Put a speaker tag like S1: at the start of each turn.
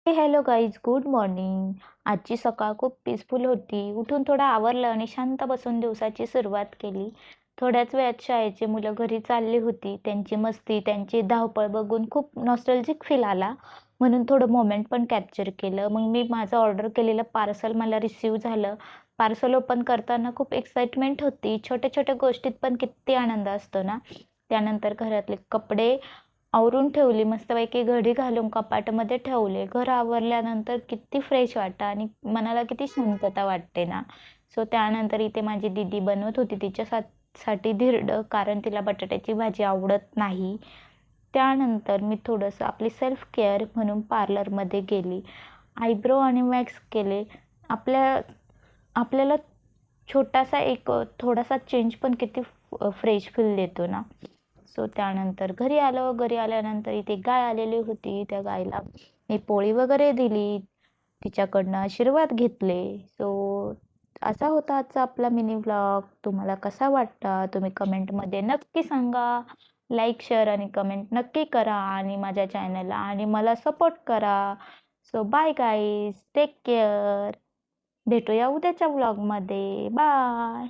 S1: Hello guys, good morning. आजची सकाळ खूप पीसफुल होती. उठून थोडं आवरलं आणि शांत बसून दिवसाची सुरुवात केली. थोड्याच वेळात शाळेची मुलं घरी चालली होती. त्यांची मस्ती, त्यांची धावपळ बघून खूप नॉस्टॅल्जिक फील आला. म्हणून थोडं मोमेंट पण कॅप्चर केलं. मग मी माझं ऑर्डर केलेलं पार्सल मला रिसीव्ह झालं. पार्सल ओपन करताना खूप एक्साइटमेंट होती. छोट्या-छोट्या गोष्टीत पण किती आनंद असतो ना. त्यानंतर घरातले कपडे आवरून ठेवली. मस्तपैकी घडी घालून कपाटामध्ये ठेवले. घर आवरल्यानंतर किती फ्रेश वाटतं आणि मनाला किती शांतता वाटते ना. सो त्यानंतर इथे माझी दीदी बनवत होती साठी धिरडं, कारण तिला बटाट्याची भाजी आवडत नाही. त्यानंतर मी थोडंसं आपली सेल्फ केअर म्हणून पार्लरमध्ये गेली. आयब्रो आणि वॅक्स केले. आपल्याला छोटासा थोडासा चेंज पण किती फ्रेश फील देतो ना. सो त्यानंतर घरी आलो. घरी आल्यानंतर इथे गाय आलेली होती. त्या गायला मी पोळी वगैरे दिली. तिच्याकडनं आशीर्वाद घेतले. सो असा होता आजचा आपला मिनी व्लॉग. तुम्हाला कसा वाटला तुम्ही कमेंटमध्ये नक्की सांगा. लाईक, शेअर आणि कमेंट नक्की करा आणि माझ्या चॅनलला आणि मला सपोर्ट करा. So bye guys, take care. भेटूया उद्याच्या व्लॉगमध्ये. बाय.